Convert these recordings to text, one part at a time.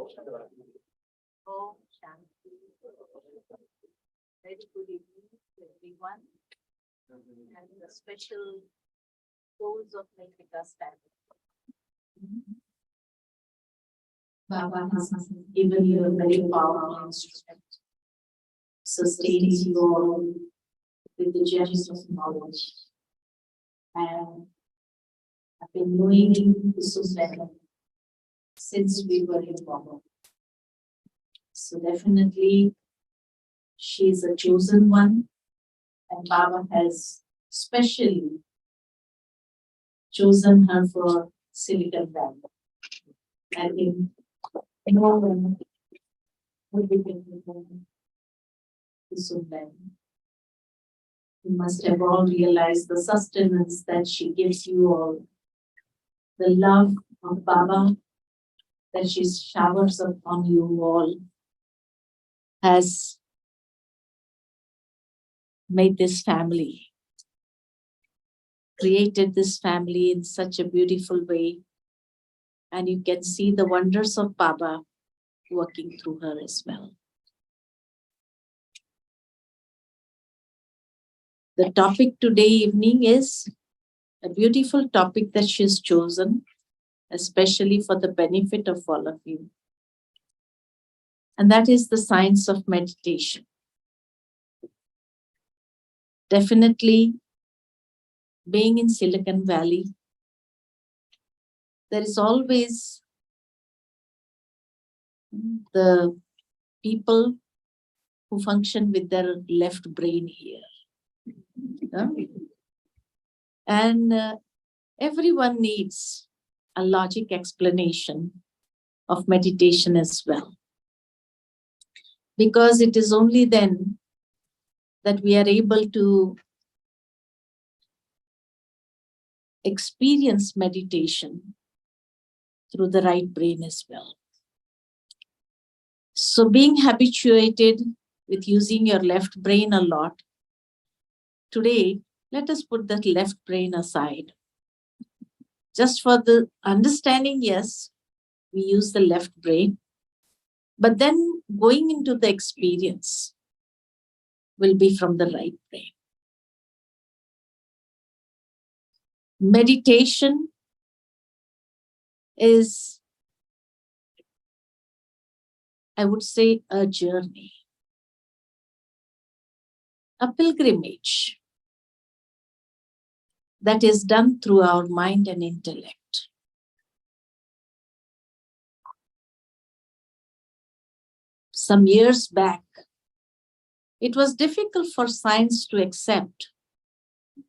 Om Shanti. Very good evening to everyone and the special souls of Milpitas family. Baba has given you a very powerful instrument, sustains you all with the gems of knowledge. And I've been knowing Usha since we were in Brahma. So definitely she is a chosen one, and Baba has specially chosen her for Silicon Valley. I think no one would be thinking Usha. You must have all realized the sustenance that she gives you all, the love of Baba that she showers upon you all, has made this family, created this family in such a beautiful way. And you can see the wonders of Baba working through her as well. The topic today evening is a beautiful topic that she's chosen, especially for the benefit of all of you. And that is the science of meditation. Definitely, being in Silicon Valley, there is always the people who function with their left brain here. And everyone needs a logic explanation of meditation as well. Because it is only then that we are able to experience meditation through the right brain as well. So being habituated with using your left brain a lot, today, let us put that left brain aside. Just for the understanding, yes, we use the left brain, but then going into the experience will be from the right brain. Meditation is, I would say, a journey, a pilgrimage that is done through our mind and intellect. Some years back, it was difficult for science to accept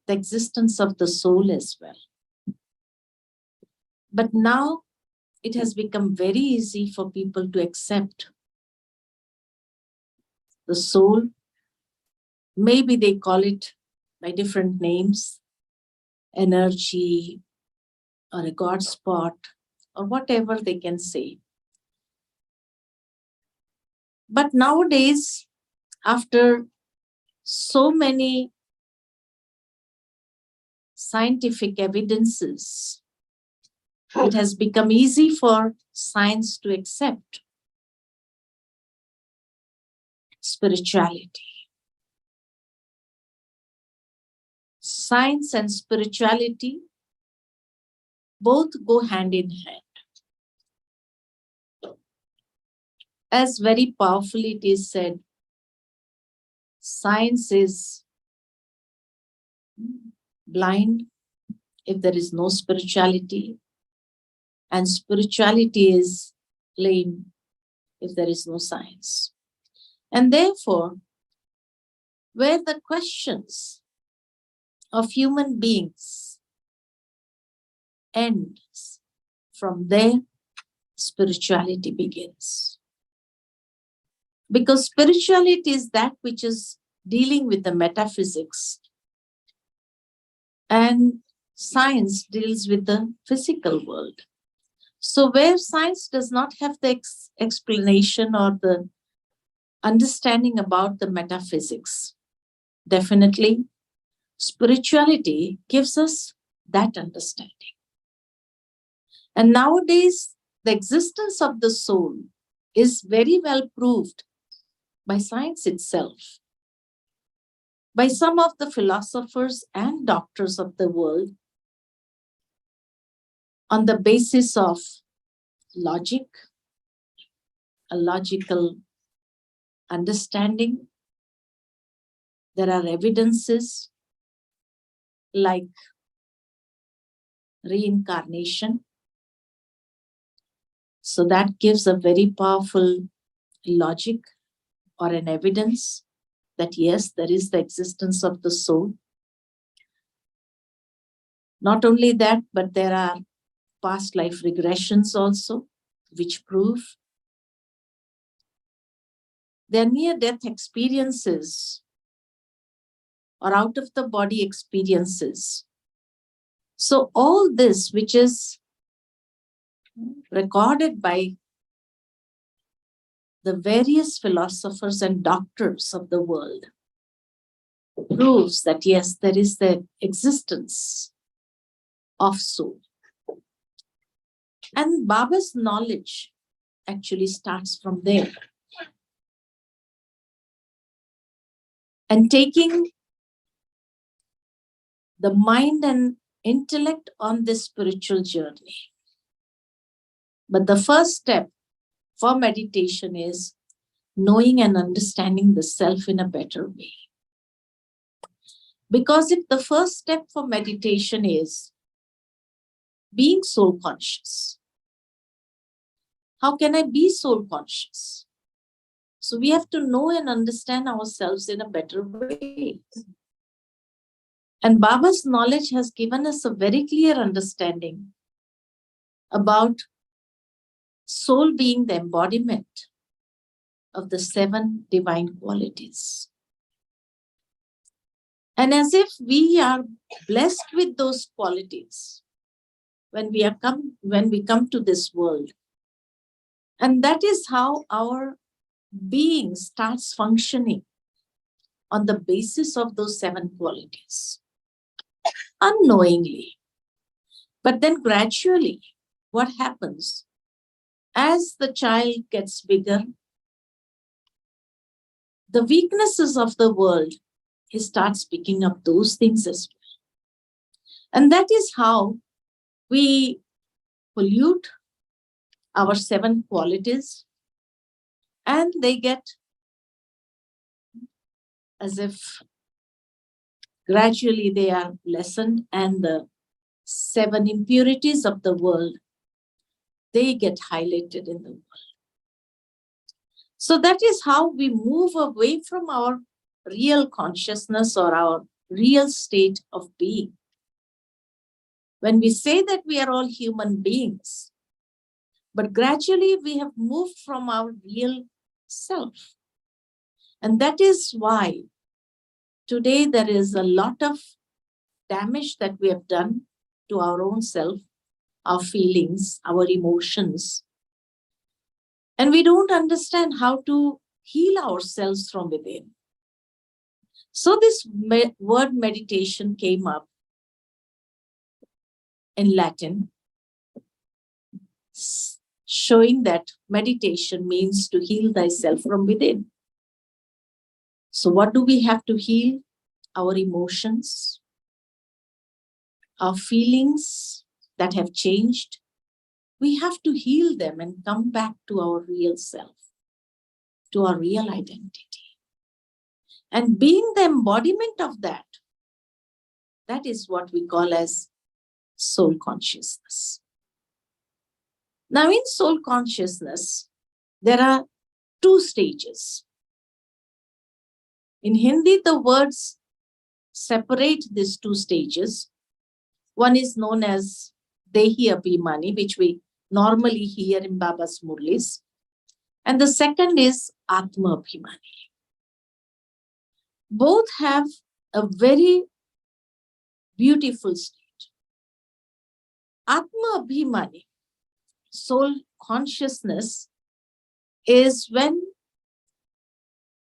the existence of the soul as well. But now it has become very easy for people to accept the soul. Maybe they call it by different names, energy, or a God spot, or whatever they can say. But nowadays, after so many scientific evidences, it has become easy for science to accept spirituality. Science and spirituality both go hand in hand. As very powerfully it is said, science is blind if there is no spirituality, and spirituality is lame if there is no science. And therefore, where the questions of human beings ends, from there spirituality begins. Because spirituality is that which is dealing with the metaphysics, and science deals with the physical world. So where science does not have the explanation or the understanding about the metaphysics, definitely spirituality gives us that understanding. And nowadays, the existence of the soul is very well proved by science itself, by some of the philosophers and doctors of the world, on the basis of logic, a logical understanding. There are evidences like reincarnation. So that gives a very powerful logic or an evidence that yes, there is the existence of the soul. Not only that, but there are past life regressions also, which prove their near-death experiences or out of the body experiences. So all this, which is recorded by the various philosophers and doctors of the world, proves that yes, there is the existence of soul. And Baba's knowledge actually starts from there. And taking the mind and intellect on this spiritual journey. But the first step for meditation is knowing and understanding the self in a better way. Because if the first step for meditation is being soul conscious, how can I be soul conscious? So we have to know and understand ourselves in a better way. And Baba's knowledge has given us a very clear understanding about soul being the embodiment of the 7 divine qualities. And as if we are blessed with those qualities when we come to this world. And that is how our being starts functioning on the basis of those 7 qualities. Unknowingly. But then gradually, what happens? As the child gets bigger, the weaknesses of the world, he starts picking up those things as well. And that is how we pollute our 7 qualities, and they get as if gradually they are lessened, and the 7 impurities of the world, they get highlighted in the world. So that is how we move away from our real consciousness or our real state of being. When we say that we are all human beings, but gradually we have moved from our real self. And that is why today there is a lot of damage that we have done to our own self, our feelings, our emotions. And we don't understand how to heal ourselves from within. So this word meditation came up in Latin, showing that meditation means to heal thyself from within. So what do we have to heal? Our emotions, our feelings that have changed. We have to heal them and come back to our real self, to our real identity. And being the embodiment of that, that is what we call as soul consciousness. Now in soul consciousness, there are 2 stages. In Hindi, the words separate these 2 stages. One is known as Dehi Abhimani, which we normally hear in Baba's Murlis. And the second is Atma Abhimani. Both have a very beautiful state. Atma Abhimani, soul consciousness, is when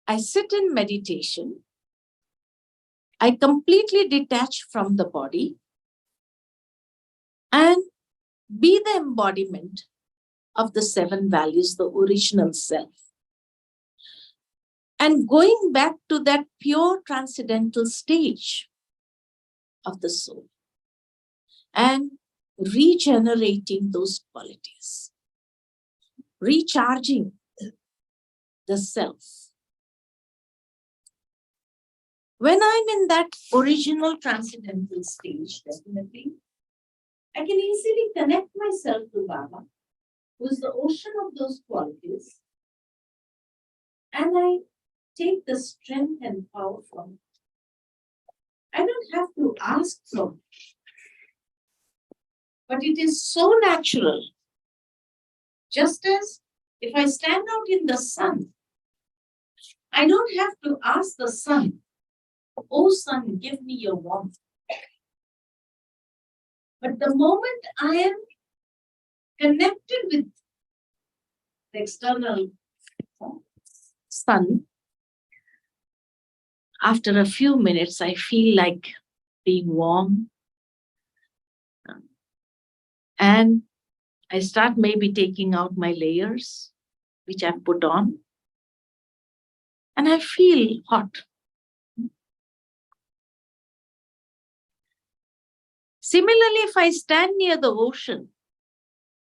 I sit in meditation, I completely detach from the body and be the embodiment of the 7 values, the original self. And going back to that pure transcendental stage of the soul and regenerating those qualities, recharging the self. When I'm in that original transcendental stage, definitely, I can easily connect myself to Brahma, who is the ocean of those qualities, and I take the strength and power from it. I don't have to ask from it, but it is so natural. Just as if I stand out in the sun, I don't have to ask the sun, "Oh sun, give me your warmth." But the moment I am connected with the external sun, after a few minutes, I feel like being warm. And I start maybe taking out my layers, which I've put on. And I feel hot. Similarly, if I stand near the ocean,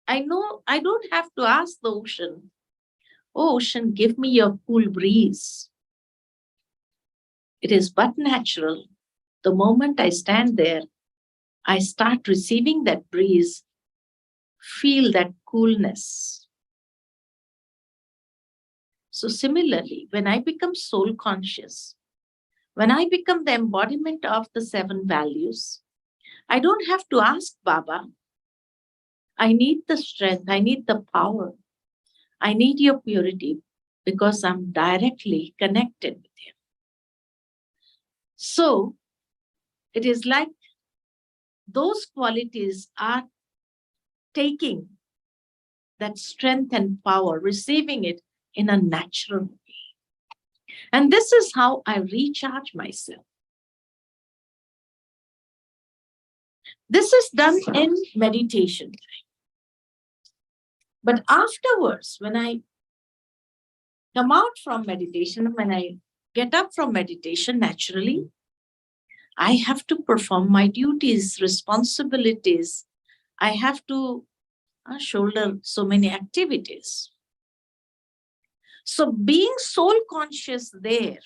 I know I don't have to ask the ocean, "Oh, ocean, give me your cool breeze." It is but natural. The moment I stand there, I start receiving that breeze, feel that coolness. So similarly, when I become soul conscious, when I become the embodiment of the 7 values, I don't have to ask Baba, "I need the strength, I need the power, I need your purity," because I'm directly connected with him. So it is like those qualities are taking that strength and power, receiving it in a natural way. And this is how I recharge myself. This is done in meditation. But afterwards, when I come out from meditation, when I get up from meditation, naturally, I have to perform my duties, responsibilities. I have to shoulder so many activities. So being soul conscious there,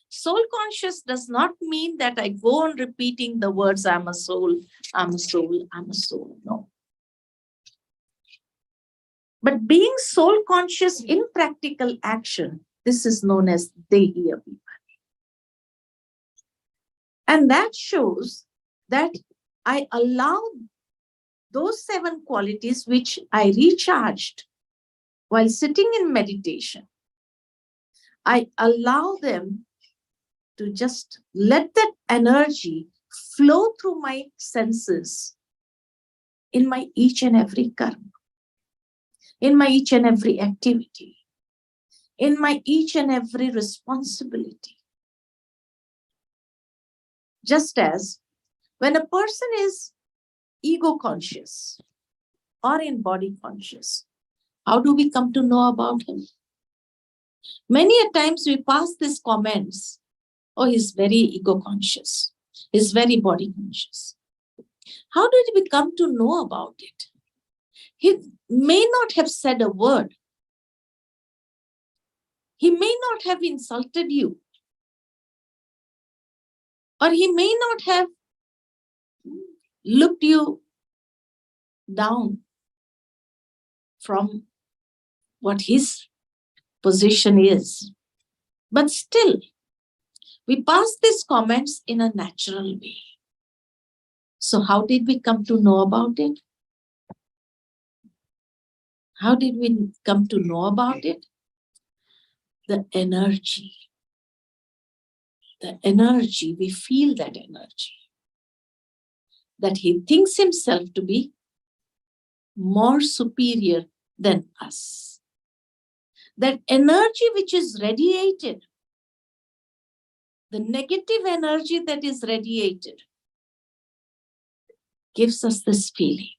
soul conscious does not mean that I go on repeating the words, "I'm a soul, I'm a soul, I'm a soul." No. But being soul conscious in practical action, this is known as Dehi Abhiman. And that shows that I allow those 7 qualities which I recharged while sitting in meditation. I allow them to just let that energy flow through my senses in my each and every karma, in my each and every activity, in my each and every responsibility. Just as when a person is ego conscious or in body conscious, how do we come to know about him? Many a times we pass these comments, "Oh, he's very ego conscious, he's very body conscious." How did we come to know about it? He may not have said a word. He may not have insulted you. Or he may not have looked you down from what his position is. But still, we pass these comments in a natural way. So how did we come to know about it? How did we come to know about it? The energy. The energy, we feel that energy. That he thinks himself to be more superior than us. That energy which is radiated, the negative energy that is radiated, gives us this feeling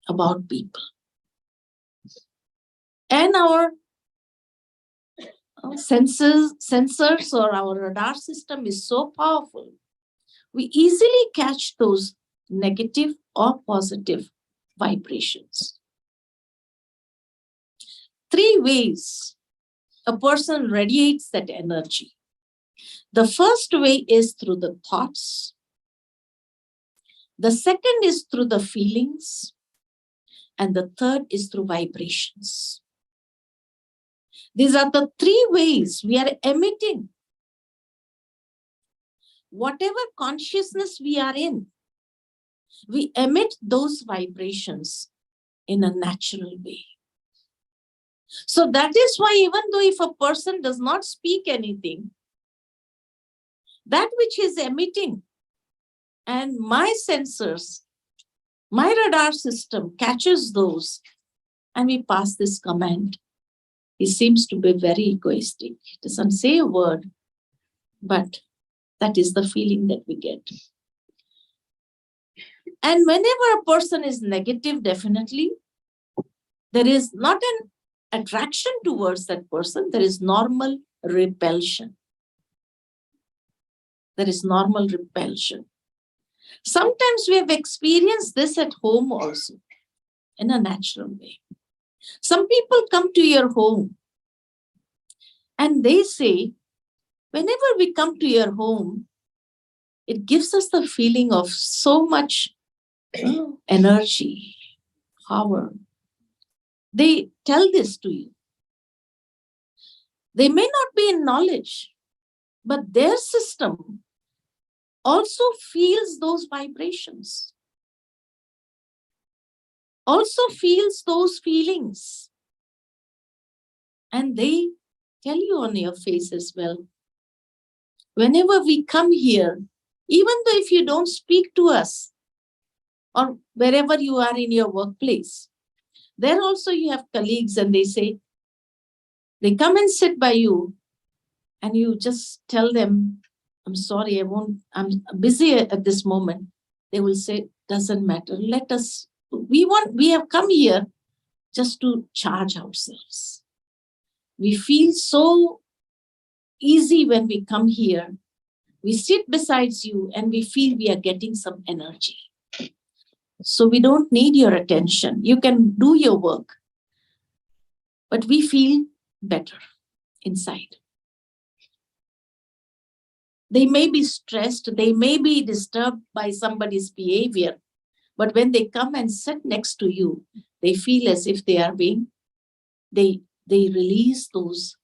about people. And our sensors or our radar system is so powerful. We easily catch those negative or positive vibrations. 3 ways a person radiates that energy. The first way is through the thoughts. The second is through the feelings. And the third is through vibrations. These are the 3 ways we are emitting. Whatever consciousness we are in, we emit those vibrations in a natural way. So that is why even though if a person does not speak anything, that which is emitting and my sensors, my radar system catches those and we pass this command. He seems to be very egoistic. He doesn't say a word, but that is the feeling that we get. And whenever a person is negative, definitely, there is not an attraction towards that person. There is normal repulsion. There is normal repulsion. Sometimes we have experienced this at home also, in a natural way. Some people come to your home and they say, whenever we come to your home, it gives us the feeling of so much energy, power. They tell this to you. They may not be in knowledge, but their system also feels those vibrations, also feels those feelings. And they tell you on your face as well. Whenever we come here, even though if you don't speak to us, or wherever you are in your workplace, there also you have colleagues and they say, they come and sit by you and you just tell them, I'm sorry, I'm busy at this moment. They will say, doesn't matter. We have come here just to charge ourselves. We feel so easy when we come here. We sit beside you and we feel we are getting some energy. So we don't need your attention. You can do your work. But we feel better inside. They may be stressed. They may be disturbed by somebody's behavior. But when they come and sit next to you, they feel as if they release those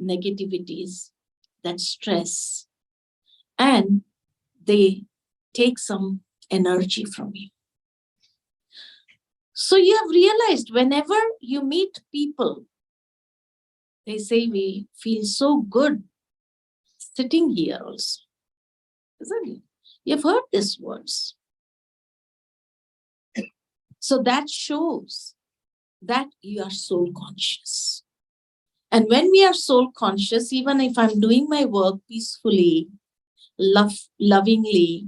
negativities, that stress, and they take some energy from you. So you have realized whenever you meet people, they say we feel so good sitting here also. Isn't it? You've heard these words. So that shows that you are soul conscious. And when we are soul conscious, even if I'm doing my work peacefully, lovingly,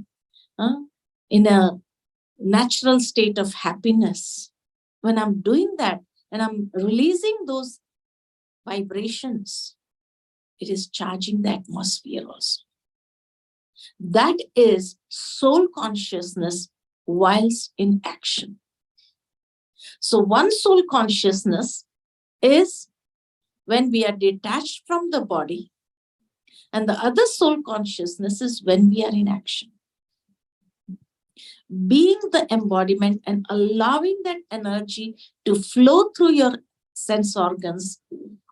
in a natural state of happiness, when I'm doing that and I'm releasing those vibrations, it is charging the atmosphere also. That is soul consciousness whilst in action. So one soul consciousness is when we are detached from the body, and the other soul consciousness is when we are in action. Being the embodiment and allowing that energy to flow through your sense organs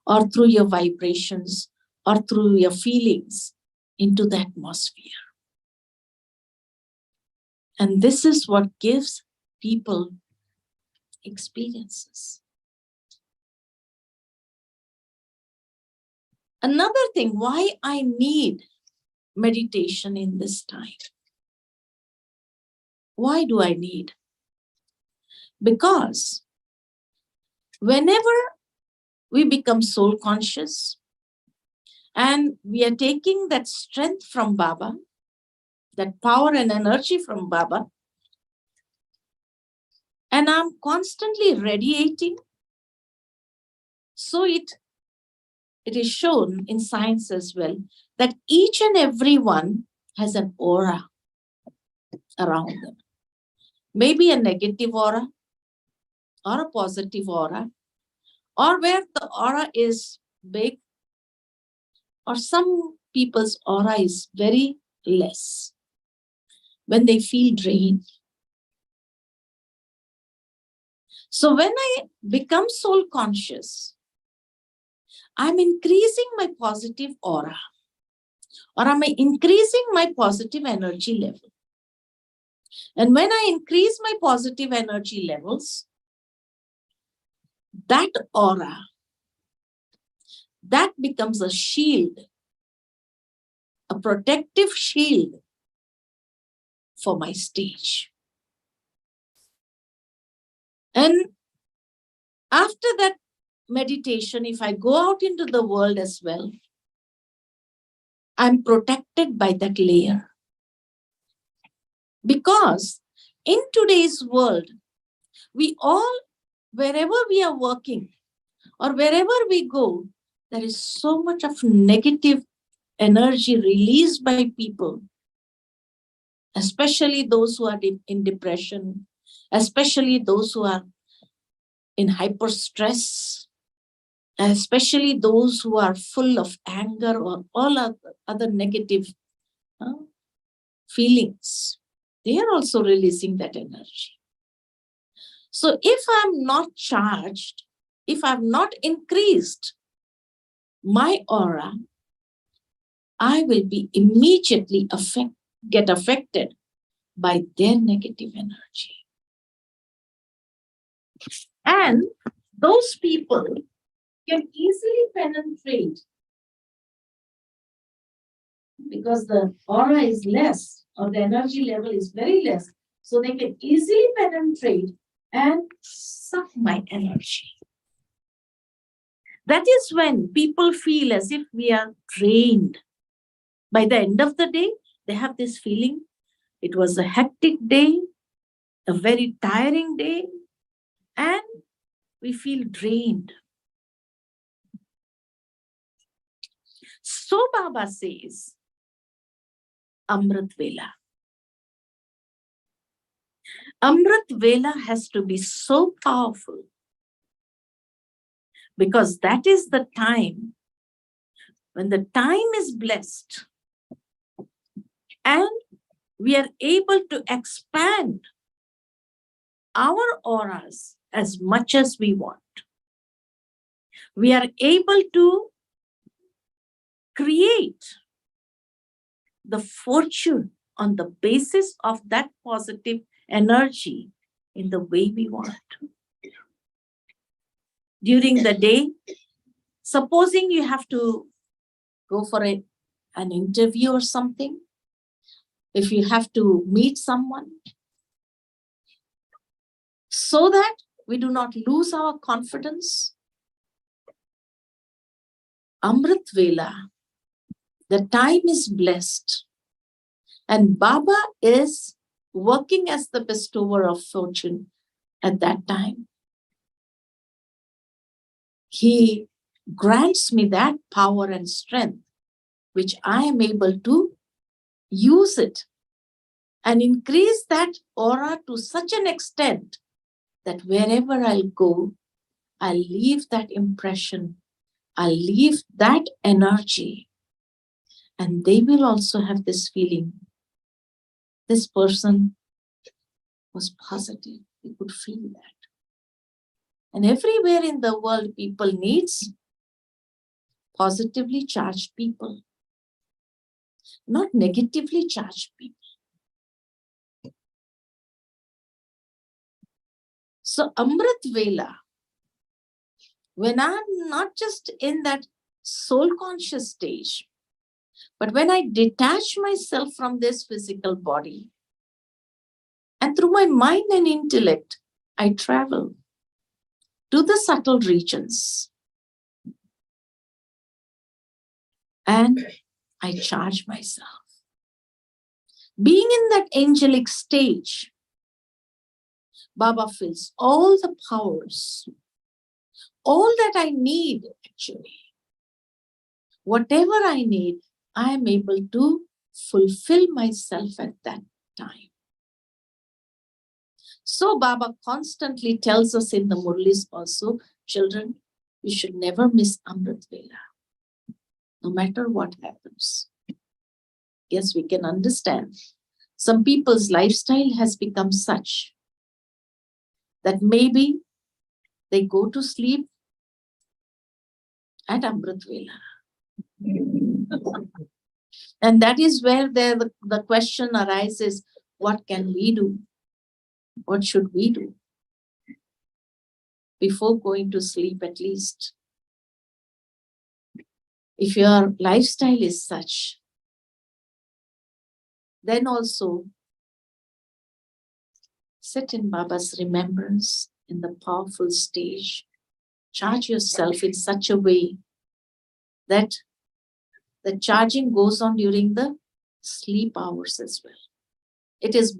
or through your vibrations or through your feelings into the atmosphere. And this is what gives people experiences. Another thing, why I need meditation in this time. Why do I need? Because whenever we become soul conscious and we are taking that strength from Baba, that power and energy from Baba, and I'm constantly radiating So it is shown in science as well that each and every one has an aura around them. Maybe a negative aura or a positive aura, or where the aura is big, or some people's aura is very less when they feel drained. So when I become soul conscious, I'm increasing my positive aura, or am I increasing my positive energy level? And when I increase my positive energy levels, that aura, that becomes a shield, a protective shield for my stage. And after that meditation, if I go out into the world as well, I'm protected by that layer. Because in today's world, we all, wherever we are working or wherever we go, there is so much of negative energy released by people, especially those who are in depression, especially those who are in hyper stress, especially those who are full of anger or all other negative feelings. They are also releasing that energy. So if I'm not charged, if I've not increased my aura, I will be immediately get affected by their negative energy. And those people can easily penetrate because the aura is less or the energy level is very less. So they can easily penetrate and suck my energy. That is when people feel as if we are drained. By the end of the day, they have this feeling, it was a hectic day, a very tiring day, and we feel drained. So Baba says, Amrit Vela. Amrit Vela has to be so powerful because that is the time when the time is blessed and we are able to expand our auras as much as we want. We are able to create the fortune on the basis of that positive energy in the way we want. During the day, supposing you have to go for an interview or something, if you have to meet someone, so that we do not lose our confidence, Amrit Vela, the time is blessed, and Baba is working as the bestower of fortune at that time. He grants me that power and strength, which I am able to use it and increase that aura to such an extent that wherever I'll go, I'll leave that impression, I'll leave that energy, and they will also have this feeling. This person was positive. We could feel that. And everywhere in the world, people needs positively charged people, not negatively charged people. So Amrit Vela, when I'm not just in that soul conscious stage, but when I detach myself from this physical body, and through my mind and intellect, I travel to the subtle regions and I charge myself. Being in that angelic stage, Baba feels all the powers, all that I need actually. Whatever I need, I am able to fulfill myself at that time. So Baba constantly tells us in the Murlis also, children, you should never miss Amrit Vela, no matter what happens. Yes, we can understand. Some people's lifestyle has become such that maybe they go to sleep at Amrit Vela. And that is where the question arises, what can we do? What should we do? Before going to sleep at least. If your lifestyle is such, then also sit in Baba's remembrance in the powerful stage. Charge yourself in such a way that the charging goes on during the sleep hours as well. It is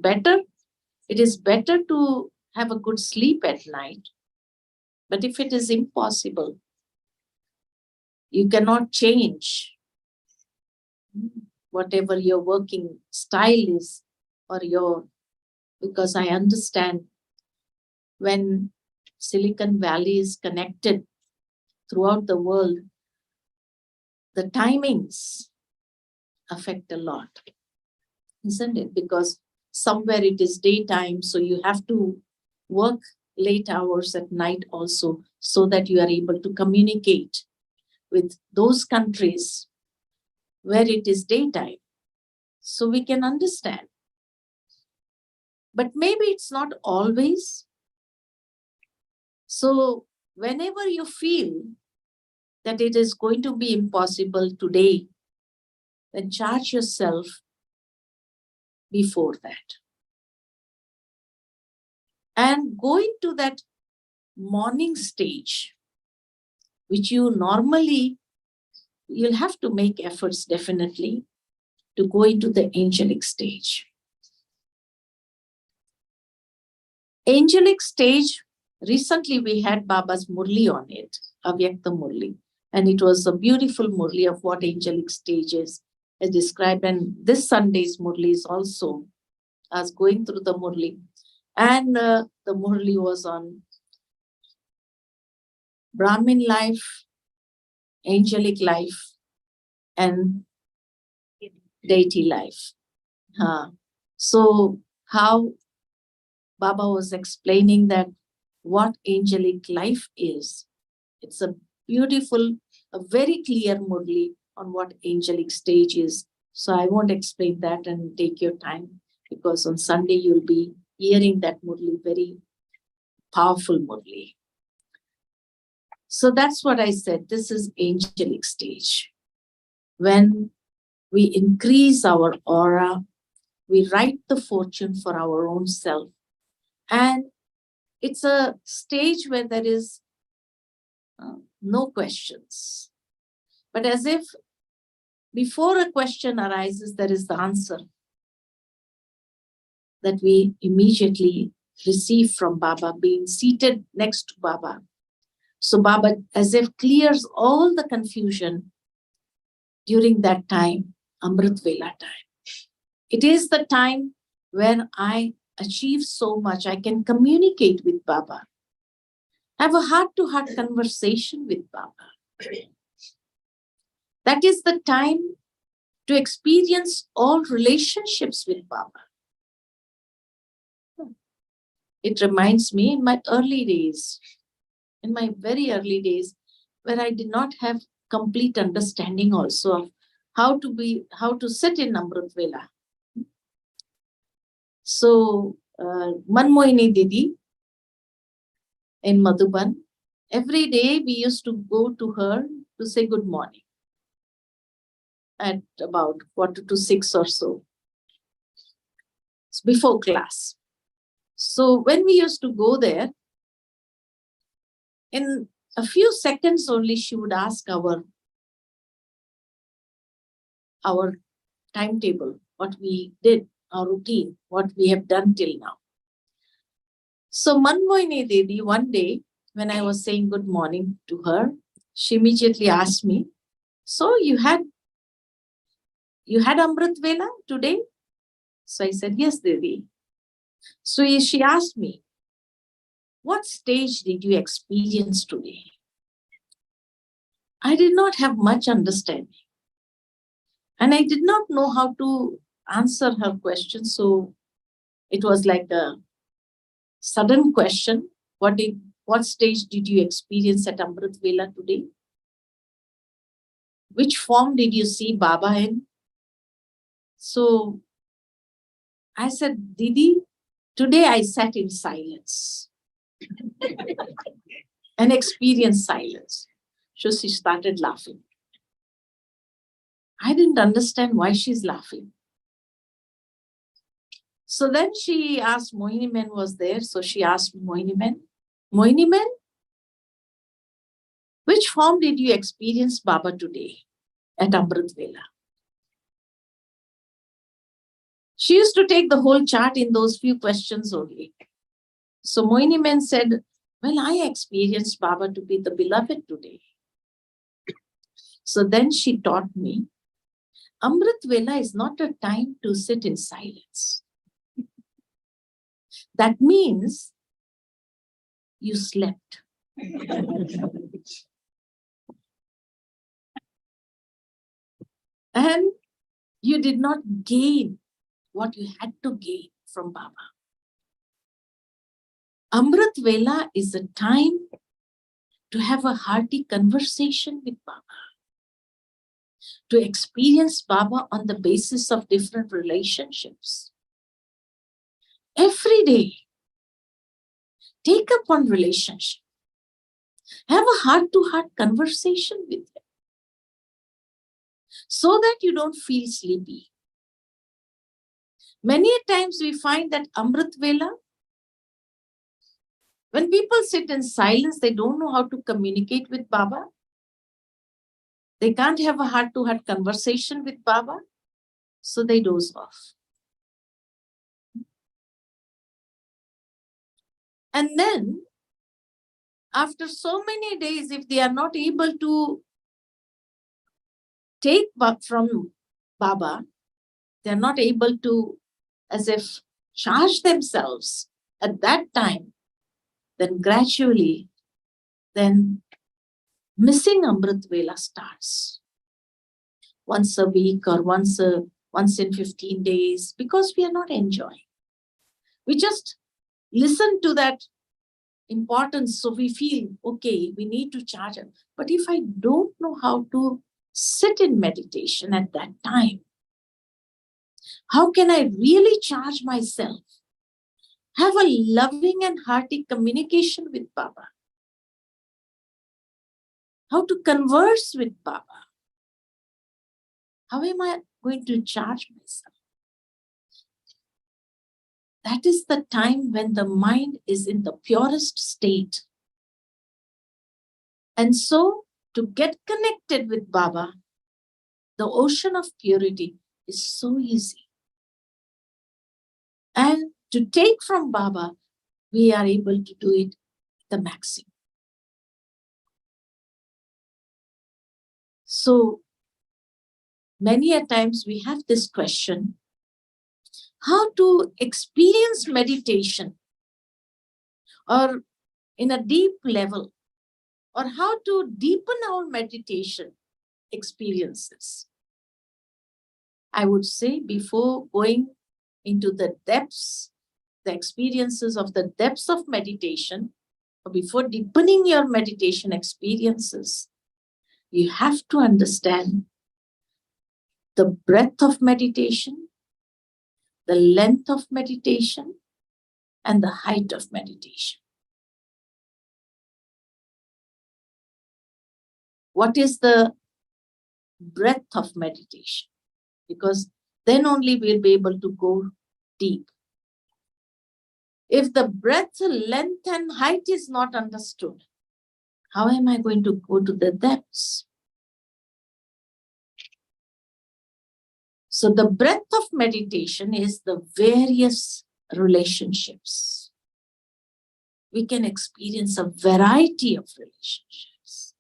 better to have a good sleep at night. But if it is impossible, you cannot change whatever your working style is or because I understand when Silicon Valley is connected throughout the world, the timings affect a lot, isn't it? Because somewhere it is daytime, so you have to work late hours at night also, so that you are able to communicate with those countries where it is daytime. So we can understand. But maybe it's not always. So whenever you feel that it is going to be impossible today, then charge yourself before that. And going to that morning stage, which you'll have to make efforts definitely to go into the angelic stage. Angelic stage, recently we had Baba's Murli on it, Avyakta Murli. And it was a beautiful Murli of what angelic stage is described. And this Sunday's Murli is also, as going through the Murli. And the Murli was on Brahmin life, angelic life, and deity life. So how Baba was explaining that what angelic life is. It's a beautiful, a very clear Murli on what angelic stage is. So I won't explain that and take your time, because on Sunday you'll be hearing that Murli, very powerful Murli. So that's what I said. This is angelic stage. When we increase our aura, we write the fortune for our own self. And it's a stage where there is no questions. But as if before a question arises, there is the answer that we immediately receive from Baba, being seated next to Baba. So Baba as if clears all the confusion during that time, Amrit Vela time. It is the time when I achieve so much, I can communicate with Baba, have a heart-to-heart conversation with Baba. That is the time to experience all relationships with Baba. It reminds me in my early days, in my very early days, where I did not have complete understanding also of how to sit in Amrit Vela. So, Manmohini Didi in Madhuban, every day we used to go to her to say good morning at about 5:45 or so. It's before class. So when we used to go there, in a few seconds only she would ask our timetable, what we did, our routine, what we have done till now. So Manmohini Devi one day when I was saying good morning to her, she immediately asked me, so you had Amrit Vela today? So I said, yes, Didi. So she asked me, what stage did you experience today? I did not have much understanding. And I did not know how to answer her question. So it was like a sudden question. What stage did you experience at Amrit Vela today? Which form did you see Baba in? So I said, Didi, today I sat in silence and experienced silence. So she started laughing. I didn't understand why she's laughing. So then she asked, Mohini Man was there. So she asked Mohini Man, which form did you experience Baba today at Amrit Vela? She used to take the whole chart in those few questions only. So Mohini Man said, well, I experienced Baba to be the beloved today. So then she taught me, Amrit Vela is not a time to sit in silence. That means you slept. And you did not gain what you had to gain from Baba. Amrit Vela is a time to have a hearty conversation with Baba, to experience Baba on the basis of different relationships. Every day, take up one relationship. Have a heart-to-heart conversation with him so that you don't feel sleepy. Many times we find that Amrit Vela, when people sit in silence, they don't know how to communicate with Baba. They can't have a heart-to-heart conversation with Baba, so they doze off. And then, after so many days, if they are not able to take from Baba, they are not able to, as if, charge themselves at that time, then gradually, then missing Amrit Vela starts. Once a week or once in 15 days, because we are not enjoying. We just listen to that importance, so we feel, okay, we need to charge it. But if I don't know how to sit in meditation at that time, how can I really charge myself? Have a loving and hearty communication with Baba. How to converse with Baba. How am I going to charge myself? That is the time when the mind is in the purest state. And so, to get connected with Baba, the ocean of purity is so easy. And to take from Baba, we are able to do it the maximum. So, many a times we have this question, how to experience meditation or in a deep level, or how to deepen our meditation experiences. I would say before going into the depths, the experiences of the depths of meditation, or before deepening your meditation experiences, you have to understand the breadth of meditation, the length of meditation, and the height of meditation. What is the breadth of meditation? Because then only we'll be able to go deep. If the breadth, length, and height is not understood, how am I going to go to the depths? So the breadth of meditation is the various relationships we can experience a variety of relationships.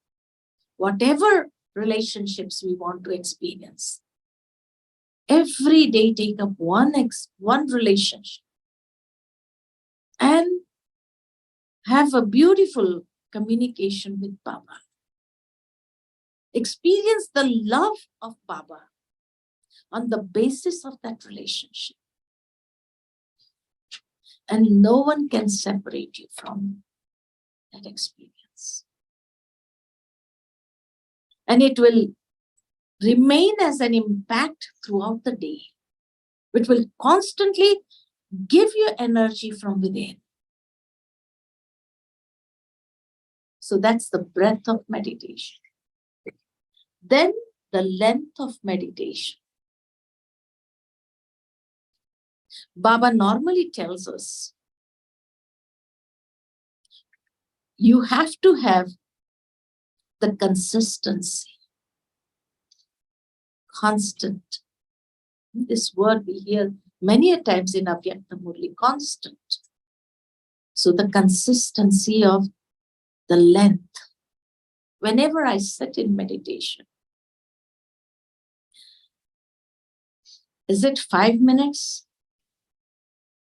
Whatever relationships we want to experience, every day take up one relationship and have a beautiful communication with Baba. Experience the love of Baba on the basis of that relationship. And no one can separate you from that experience. And it will remain as an impact throughout the day. It will constantly give you energy from within. So that's the breadth of meditation. Then the length of meditation. Baba normally tells us, you have to have the consistency, constant. This word we hear many a times in Avyakta Murli, constant. So the consistency of the length. Whenever I sit in meditation, is it 5 minutes?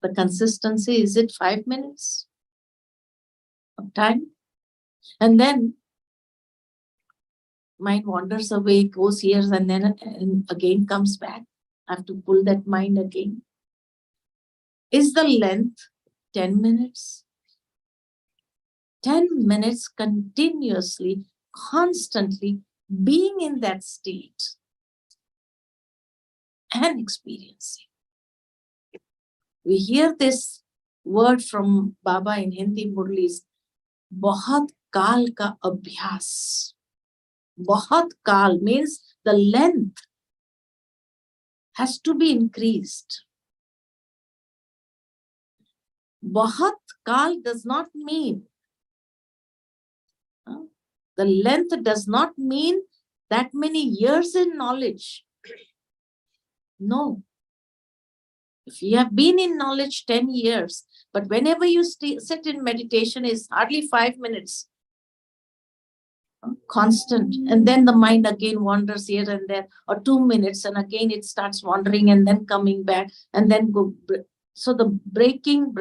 The consistency, is it 5 minutes of time? And then mind wanders away, goes here and then and again comes back. I have to pull that mind again. Is the length 10 minutes? 10 minutes continuously, constantly being in that state and experiencing. We hear this word from Baba in Hindi Murlis, Bahut Kaal ka Abhyas. Bahut Kaal means the length has to be increased. Bahut Kaal does not mean, the length does not mean that many years in knowledge. No. If you have been in knowledge 10 years, but whenever you sit in meditation is hardly 5 minutes, constant, and then the mind again wanders here and there, or 2 minutes, and again it starts wandering and then coming back, and then go. So the breaking,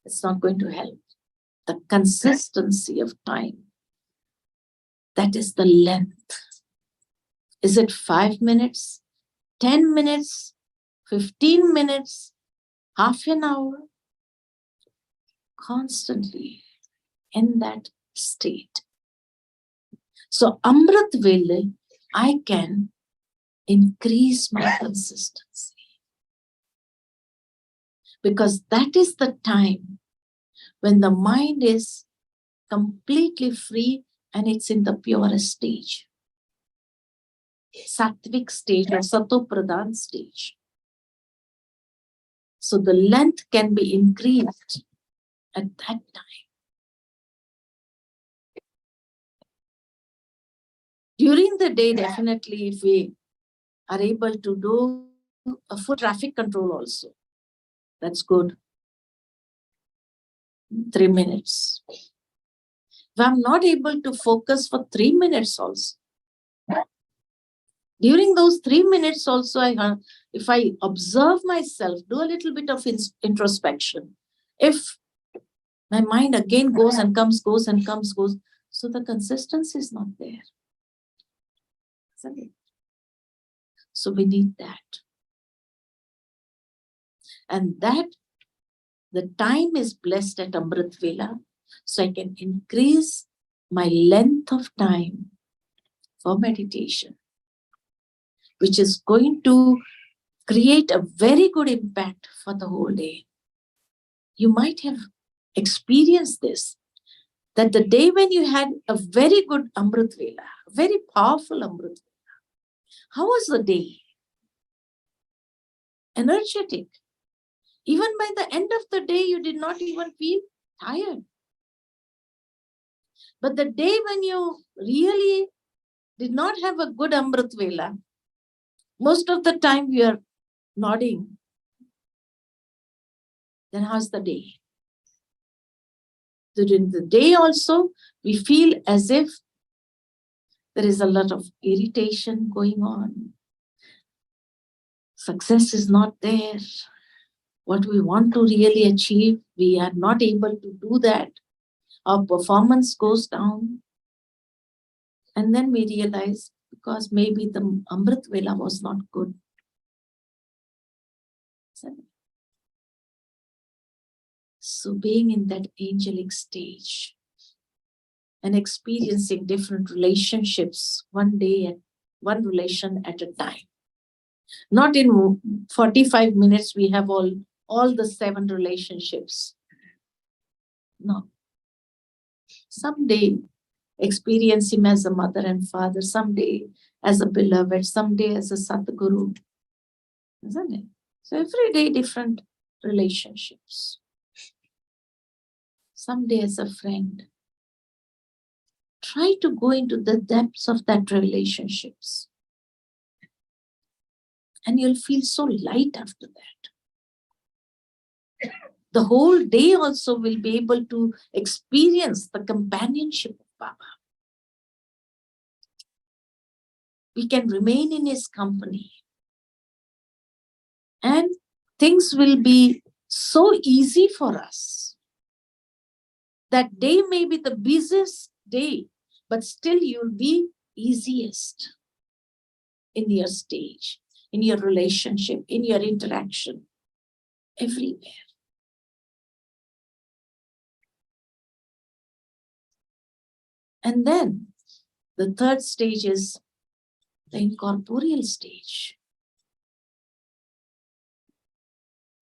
it's not going to help. The consistency of time, that is the length. Is it 5 minutes, 10 minutes, 15 minutes, half an hour? Constantly in that state. So Amrit Vele, I can increase my consistency. Because that is the time when the mind is completely free and it's in the purest stage. Sattvic stage or Sattva-pradhan stage. So the length can be increased at that time. During the day, definitely, if we are able to do a full traffic control also, that's good. 3 minutes. If I'm not able to focus for 3 minutes also, during those 3 minutes also, if I observe myself, do a little bit of introspection, if my mind again goes and comes, goes and comes, goes, so the consistency is not there. Isn't it? So we need that. And that, the time is blessed at Amrit Vela, so I can increase my length of time for meditation, which is going to create a very good impact for the whole day. You might have experienced this, that the day when you had a very good Amrit Vela, a very powerful Amrit Vela, how was the day? Energetic. Even by the end of the day, you did not even feel tired. But the day when you really did not have a good Amrit Vela, most of the time you are nodding. Then how's the day? During the day also, we feel as if there is a lot of irritation going on. Success is not there. What we want to really achieve, we are not able to do that. Our performance goes down. And then we realize, because maybe the Amrit Vela was not good. So being in that angelic stage and experiencing different relationships, one relation at a time. Not in 45 minutes we have all the 7 relationships. No. Someday experience him as a mother and father, someday as a beloved, someday as a Satguru. Isn't it? So every day different relationships. Someday as a friend. Try to go into the depths of that relationships. And you'll feel so light after that. The whole day also will be able to experience the companionship of Baba. We can remain in his company. And things will be so easy for us. That day may be the busiest day, but still you'll be easiest in your stage, in your relationship, in your interaction, everywhere. And then the third stage is the incorporeal stage.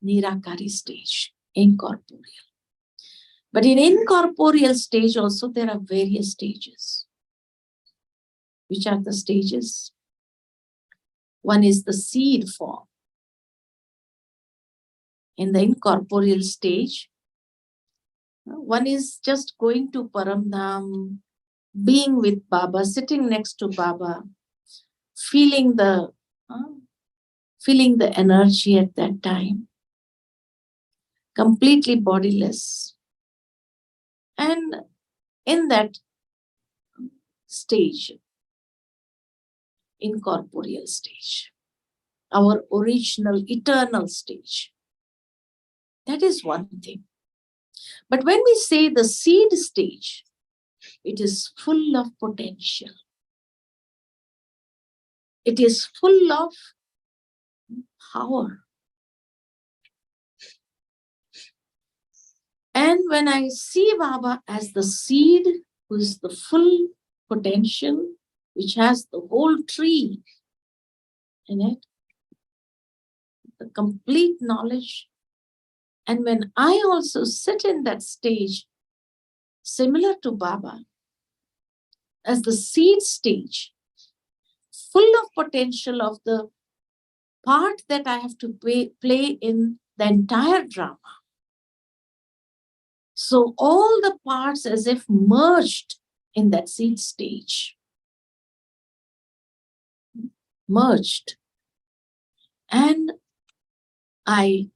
Nirakari stage, incorporeal. But in incorporeal stage also there are various stages. Which are the stages? One is the seed form. In the incorporeal stage, one is just going to Paramdham, being with Baba, sitting next to Baba, feeling the energy at that time, completely bodiless. And in that stage, incorporeal stage, our original, eternal stage, that is one thing. But when we say the seed stage, it is full of potential. It is full of power. And when I see Baba as the seed, who is the full potential, which has the whole tree in it, the complete knowledge. And when I also sit in that stage, similar to Baba, as the seed stage, full of potential of the part that I have to play in the entire drama. So all the parts as if merged in that seed stage. Merged. And I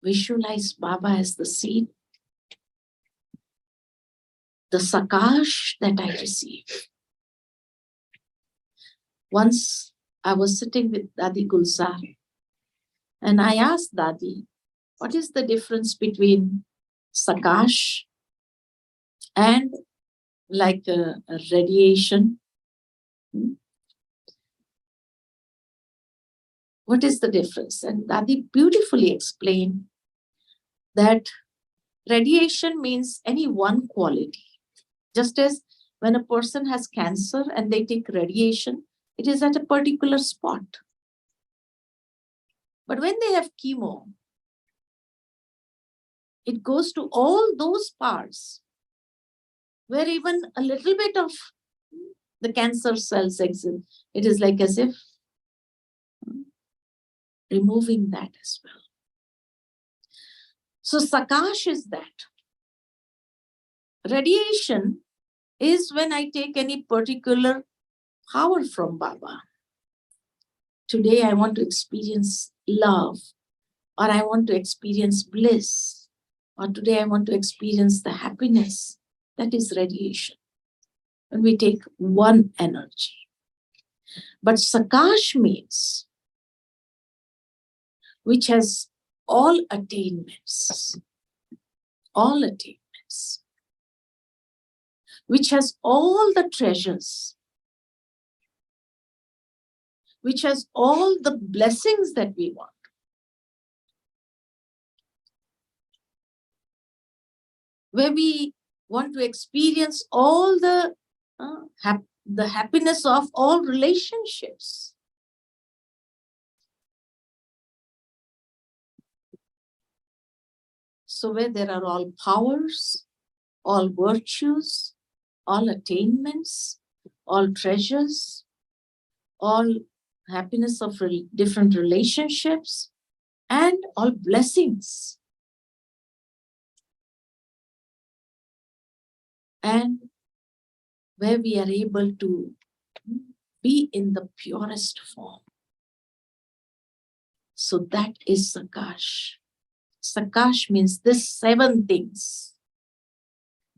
visualize Baba as the seed, the sakash that I receive. Once I was sitting with Dadi Gulzar and I asked Dadi, what is the difference between sakash and like a radiation? What is the difference? And Dadi beautifully explained that radiation means any one quality. Just as when a person has cancer and they take radiation, it is at a particular spot. But when they have chemo, it goes to all those parts where even a little bit of the cancer cells exist. It is like as if removing that as well. So sakash is that. Radiation is when I take any particular power from Baba. Today I want to experience love, or I want to experience bliss. Or today I want to experience the happiness. That is radiation. When we take one energy. But Sakash means which has all attainments, which has all the treasures, which has all the blessings that we want. Where we want to experience all the happiness of all relationships. So where there are all powers, all virtues, all attainments, all treasures, all happiness of different relationships, and all blessings. And where we are able to be in the purest form. So that is Sakash. Sakash means this 7 things.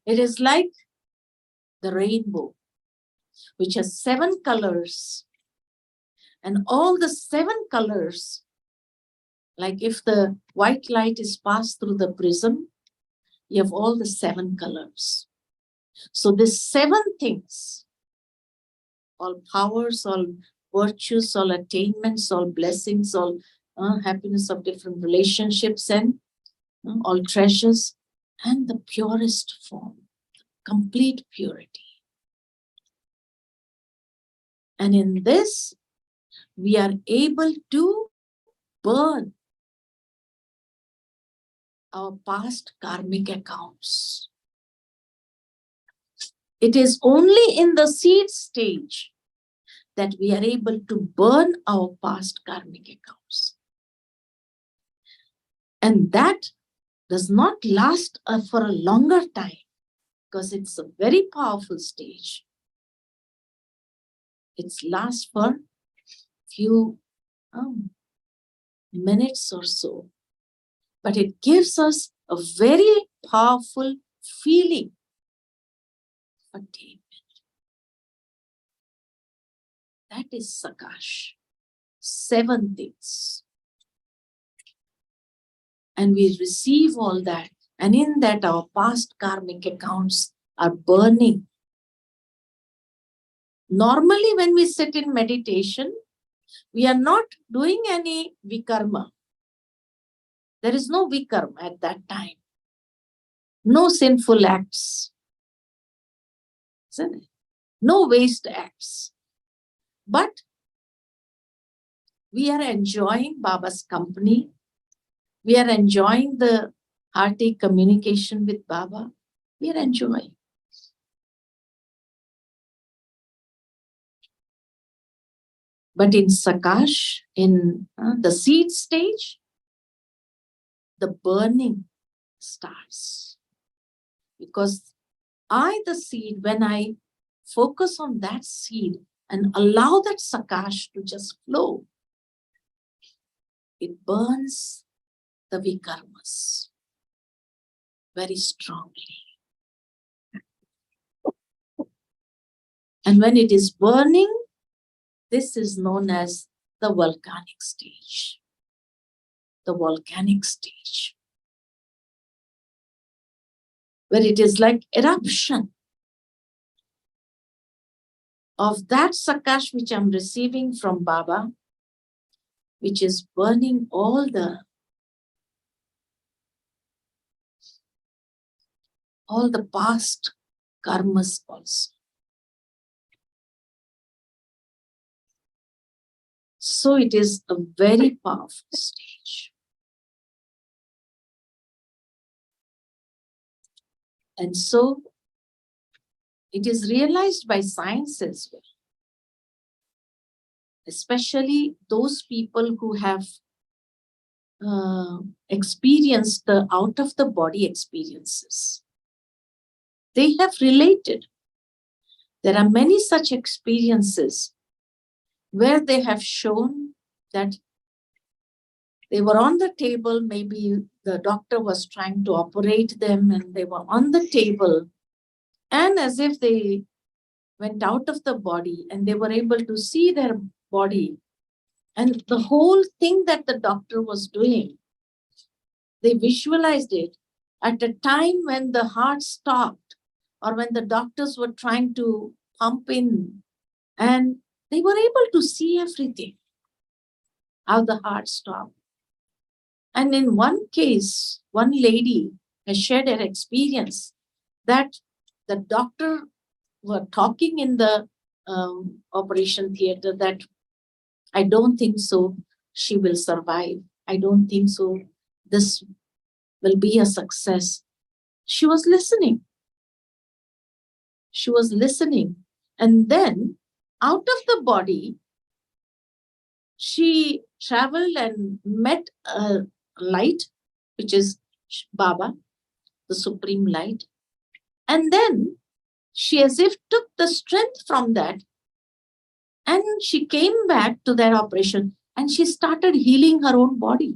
It is like the rainbow, which has 7 colors. And all the 7 colors, like if the white light is passed through the prism, you have all the 7 colors. So these 7 things, all powers, all virtues, all attainments, all blessings, all happiness of different relationships, and all treasures, and the purest form, complete purity. And in this, we are able to burn our past karmic accounts. It is only in the seed stage that we are able to burn our past karmic accounts. And that does not last for a longer time because it's a very powerful stage. It lasts for a few minutes or so. But it gives us a very powerful feeling of attainment. That is Sakash. 7 things. And we receive all that. And in that, our past karmic accounts are burning. Normally, when we sit in meditation, we are not doing any vikarma. There is no vikarma at that time. No sinful acts. Isn't it? No waste acts. But we are enjoying Baba's company. We are enjoying the hearty communication with Baba. We are enjoying. But in Sakash, in the seed stage, the burning starts. Because the seed, when I focus on that seed and allow that Sakash to just flow, it burns the vikarmas very strongly. And when it is burning, this is known as the volcanic stage. The volcanic stage. Where it is like eruption of that Sakash which I'm receiving from Baba, which is burning all the past karmas also. So it is a very powerful stage. And so it is realized by science as well. Especially those people who have experienced the out-of-the-body experiences. They have related. There are many such experiences where they have shown that they were on the table, maybe the doctor was trying to operate them, and they were on the table, and as if they went out of the body and they were able to see their body and the whole thing that the doctor was doing. They visualized it at a time when the heart stopped or when the doctors were trying to pump in, and they were able to see everything, how the heart stopped. And in one case, one lady has shared her experience that the doctor were talking in the operation theater that I don't think so she will survive. I don't think so this will be a success. She was listening. She was listening. And then out of the body, she traveled and met a light, which is Baba, the supreme light. And then she as if took the strength from that, and she came back to that operation and she started healing her own body.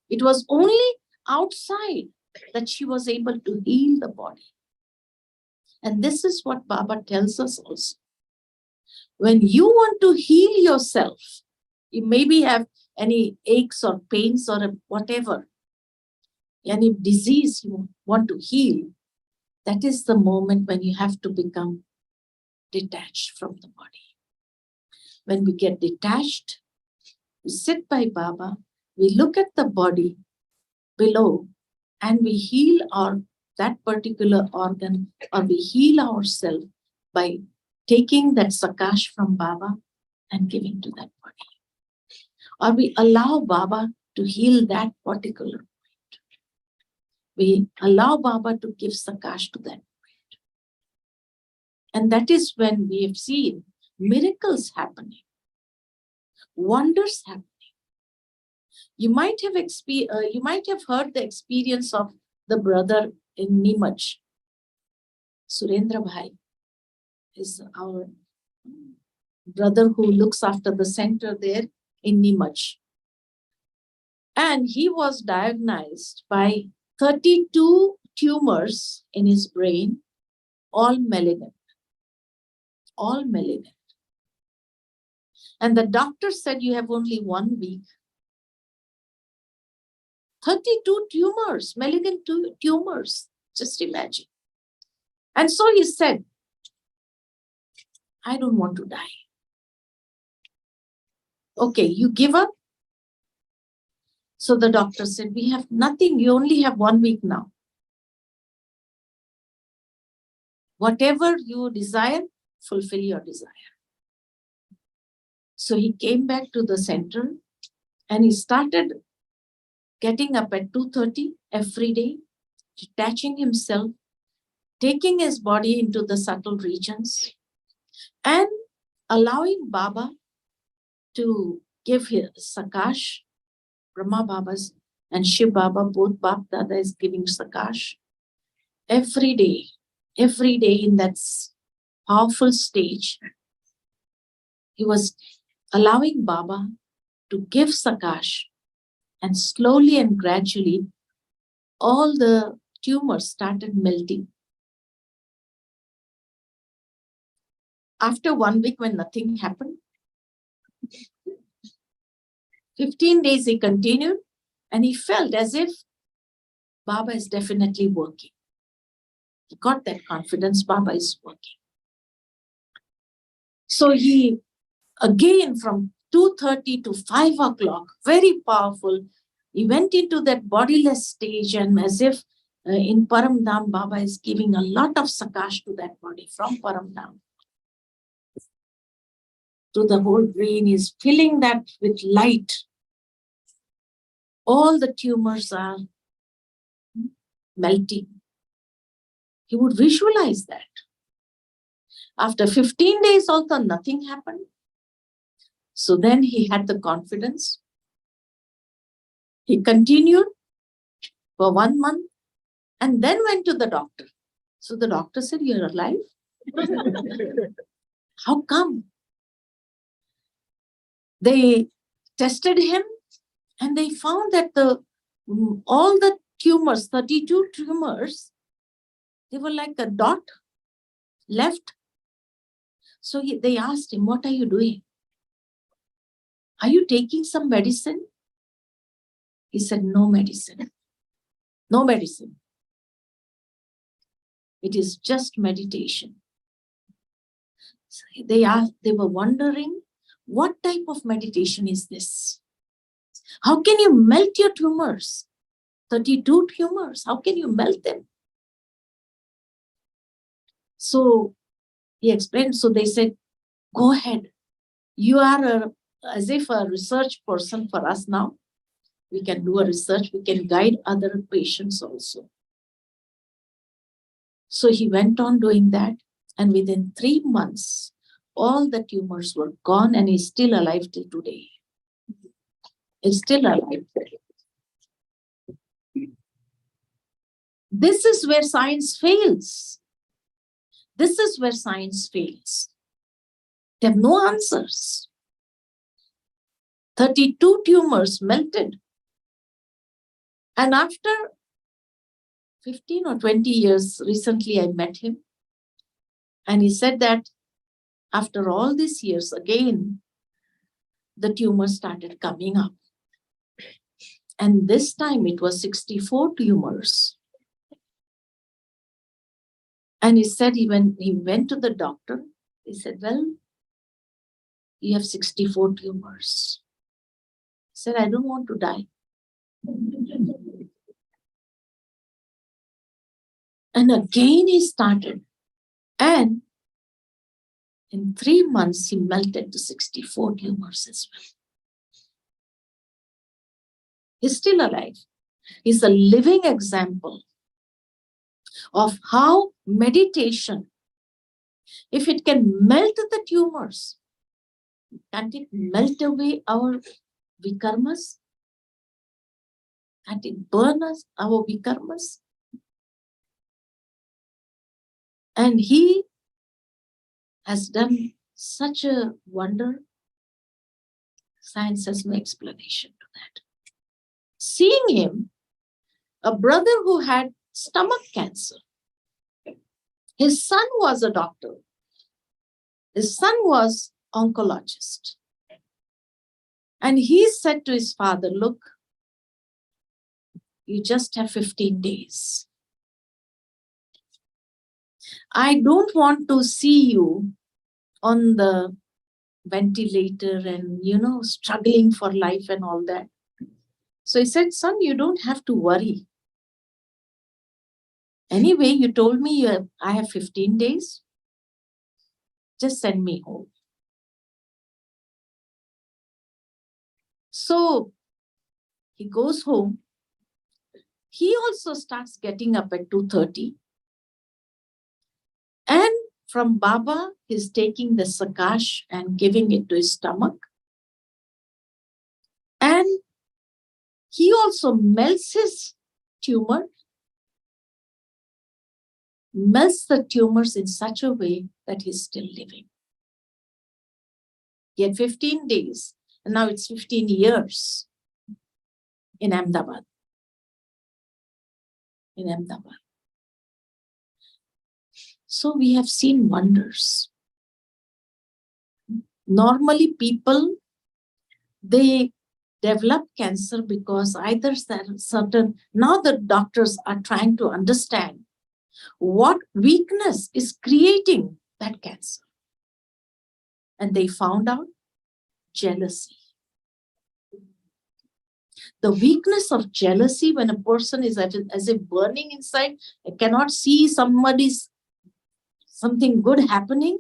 It was only outside that she was able to heal the body. And this is what Baba tells us also. When you want to heal yourself, you maybe have any aches or pains or whatever, any disease you want to heal, that is the moment when you have to become detached from the body. When we get detached, we sit by Baba, we look at the body below, and we heal that particular organ, or we heal ourselves by taking that sakash from Baba and giving to that body. Or we allow Baba to heal that particular point. We allow Baba to give sakash to that point. And that is when we have seen miracles happening, wonders happening. You might have heard the experience of the brother in Nimach. Surendra Bhai is our brother who looks after the center there in Nimach. And he was diagnosed by 32 tumors in his brain, all malignant. All malignant. And the doctor said, you have only 1 week. 32 tumors, malignant tumors, just imagine. And so he said, I don't want to die. Okay, you give up? So the doctor said, we have nothing, you only have 1 week now. Whatever you desire, fulfill your desire. So he came back to the center and he started getting up at 2:30 every day, detaching himself, taking his body into the subtle regions, and allowing Baba to give his sakash. Brahma Baba's and Shiv Baba, both Bab Dada is giving sakash every day in that powerful stage. He was allowing Baba to give sakash, and slowly and gradually all the tumors started melting. After 1 week, when nothing happened, 15 days he continued, and he felt as if Baba is definitely working. He got that confidence, Baba is working. So he, again from 2:30 to 5 o'clock, very powerful, he went into that bodiless stage, and as if in Paramdham, Baba is giving a lot of sakash to that body from Paramdham. To the whole brain, is filling that with light. All the tumors are melting. He would visualize that. After 15 days also, nothing happened. So then he had the confidence. He continued for 1 month and then went to the doctor. So the doctor said, you're alive? How come? They tested him And they found that all the tumors, 32 tumors, they were like a dot left. So they asked him, what are you doing? Are you taking some medicine? He said, no medicine. No medicine. It is just meditation. So they were wondering, what type of meditation is this? How can you melt your tumors? 32 tumors, how can you melt them? So he explained, so they said, go ahead. You are as if a research person for us now. We can do a research, we can guide other patients also. So he went on doing that, and within 3 months, all the tumors were gone, and he's still alive till today. He's still alive. This is where science fails. This is where science fails. They have no answers. 32 tumors melted. And after 15 or 20 years, recently I met him. And he said that after all these years, again, the tumor started coming up. And this time it was 64 tumors. And he said, when he went to the doctor, he said, well, you have 64 tumors. He said, I don't want to die. And again he started. And in 3 months, he melted to 64 tumors as well. He's still alive. He's a living example of how meditation, if it can melt the tumors, can't it melt away our vikarmas? Can't it burn us, our vikarmas? And he has done such a wonder. Science has no explanation to that. Seeing him, a brother who had stomach cancer, his son was a doctor. His son was oncologist. And he said to his father, look, you just have 15 days. I don't want to see you on the ventilator and, struggling for life and all that. So he said, son, you don't have to worry. Anyway, you told me I have 15 days. Just send me home. So he goes home. He also starts getting up at 2:30. And from Baba, he's taking the sakash and giving it to his stomach. And he also melts his tumor, melts the tumors in such a way that he's still living. He had 15 days, and now it's 15 years in Ahmedabad. In Ahmedabad. So we have seen wonders. Normally people, they develop cancer because either certain, now the doctors are trying to understand what weakness is creating that cancer. And they found out jealousy. The weakness of jealousy, when a person is as if burning inside, cannot see something good happening,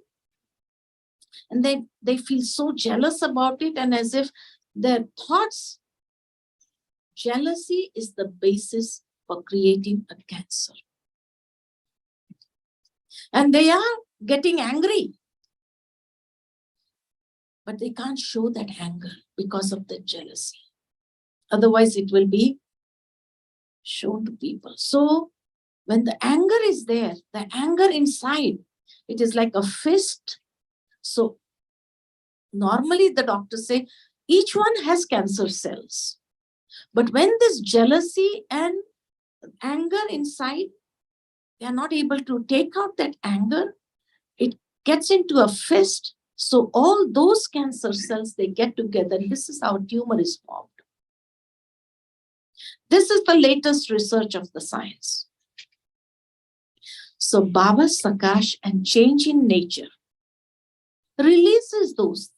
and they feel so jealous about it, and as if their thoughts, jealousy is the basis for creating a cancer. And they are getting angry, but they can't show that anger because of the jealousy. Otherwise, it will be shown to people. So when the anger is there, the anger inside, it is like a fist. So normally the doctors say, each one has cancer cells. But when this jealousy and anger inside, they are not able to take out that anger, it gets into a fist. So all those cancer cells, they get together. This is how tumor is formed. This is the latest research of the science. So Baba Sakash and change in nature releases those,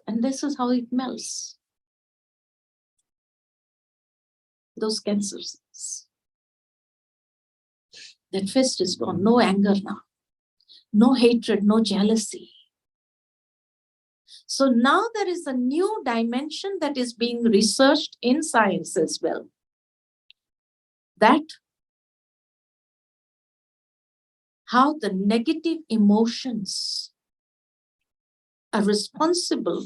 and this is how it melts those cancers. That fist is gone. No anger now, no hatred, no jealousy. So now there is a new dimension that is being researched in science as well, that how the negative emotions are responsible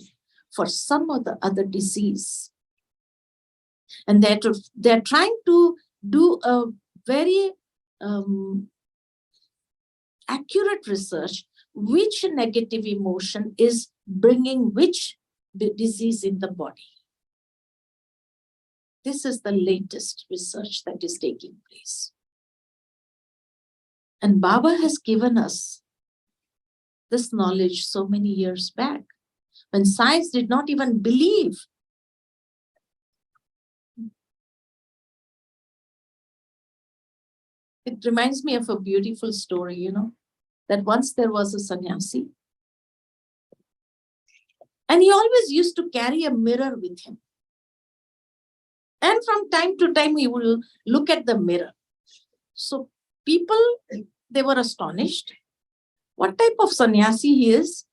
for some of the other disease. And they're trying to do a very accurate research, which negative emotion is bringing which disease in the body. This is the latest research that is taking place. And Baba has given us this knowledge so many years back, when science did not even believe. It reminds me of a beautiful story, that once there was a sannyasi, and he always used to carry a mirror with him. And from time to time, he will look at the mirror. So people, they were astonished. What type of sannyasi he is?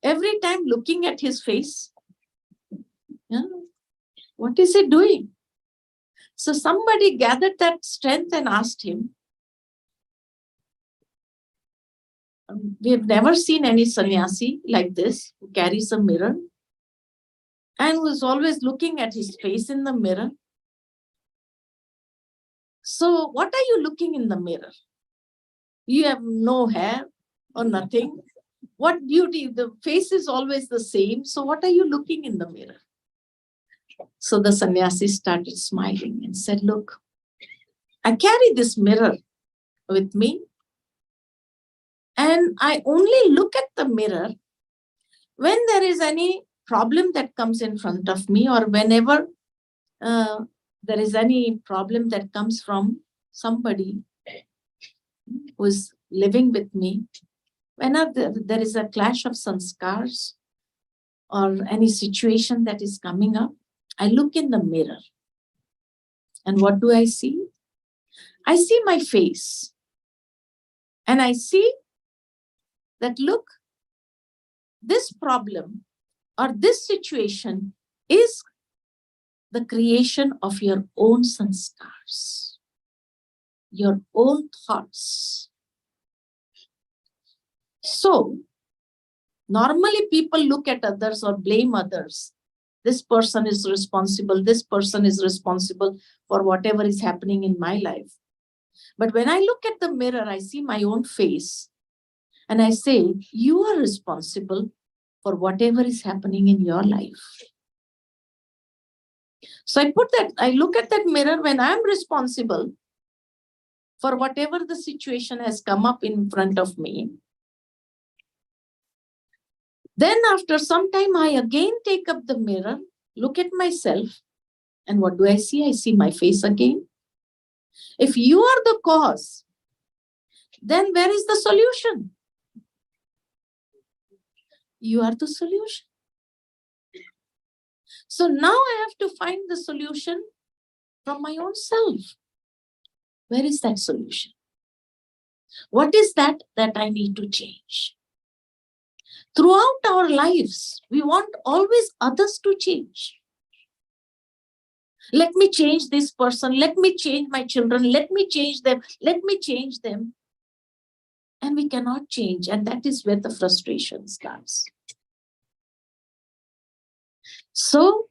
Every time looking at his face. What is he doing? So somebody gathered that strength and asked him, we have never seen any sannyasi like this, who carries a mirror and was always looking at his face in the mirror. So what are you looking in the mirror? You have no hair or nothing. What beauty? The face is always the same. So what are you looking in the mirror? So the sannyasi started smiling and said, look, I carry this mirror with me, and I only look at the mirror when there is any problem that comes in front of me, or whenever there is any problem that comes from somebody who is living with me. Whenever there is a clash of sanskars or any situation that is coming up, I look in the mirror. And what do I see? I see my face. And I see that, look, this problem or this situation is the creation of your own sanskars, your own thoughts. So, normally people look at others or blame others. This person is responsible. This person is responsible for whatever is happening in my life. But when I look at the mirror, I see my own face. And I say, you are responsible for whatever is happening in your life. So I look at that mirror when I'm responsible for whatever the situation has come up in front of me. Then after some time, I again take up the mirror, look at myself, and what do I see? I see my face again. If you are the cause, then where is the solution? You are the solution. So now I have to find the solution from my own self. Where is that solution? What is that I need to change? Throughout our lives, we want always others to change. Let me change this person. Let me change my children. Let me change them. Let me change them. And we cannot change. And that is where the frustration starts. So,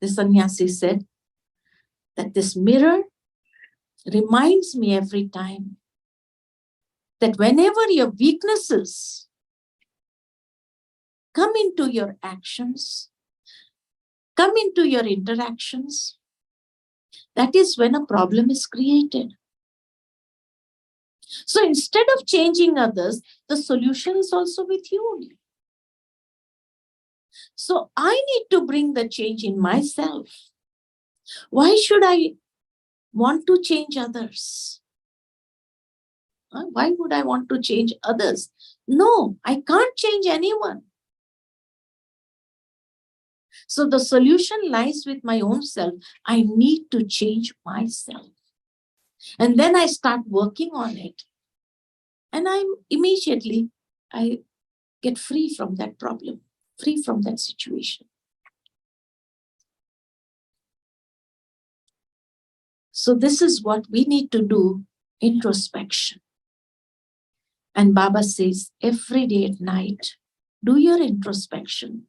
the sannyasi said that this mirror reminds me every time that whenever your weaknesses come into your actions, come into your interactions. That is when a problem is created. So instead of changing others, the solution is also with you. So I need to bring the change in myself. Why should I want to change others? Why would I want to change others? No, I can't change anyone. So the solution lies with my own self. I need to change myself. And then I start working on it. And I get free from that problem, free from that situation. So this is what we need to do, introspection. And Baba says, every day at night, do your introspection.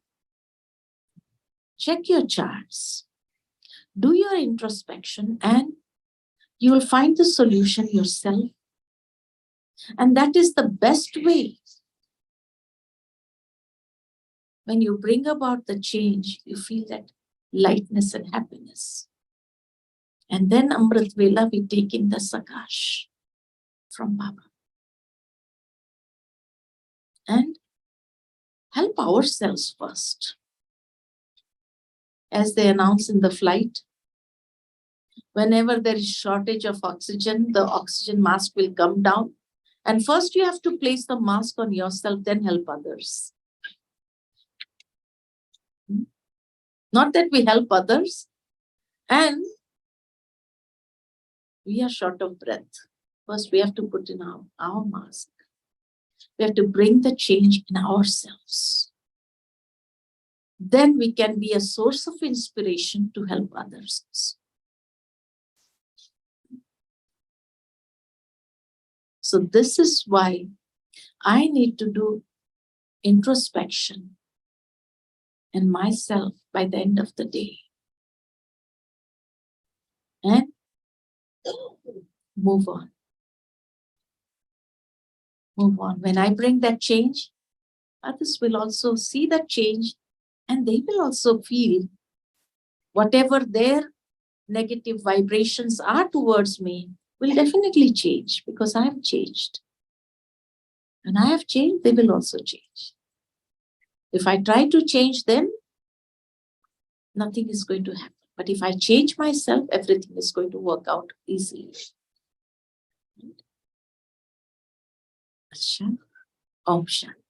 Check your charts. Do your introspection and you will find the solution yourself. And that is the best way. When you bring about the change, you feel that lightness and happiness. And then Amrit Vela, we take in the Sakash from Baba. And help ourselves first. As they announce in the flight, whenever there is shortage of oxygen, the oxygen mask will come down. And first you have to place the mask on yourself, then help others. Not that we help others and we are short of breath. First, we have to put in our mask. We have to bring the change in ourselves. Then we can be a source of inspiration to help others. So this is why I need to do introspection in myself by the end of the day. And move on. Move on. When I bring that change, others will also see that change and they will also feel whatever their negative vibrations are towards me will definitely change because I have changed. When I have changed, they will also change. If I try to change them, nothing is going to happen. But if I change myself, everything is going to work out easily. Usha, Om Shanti.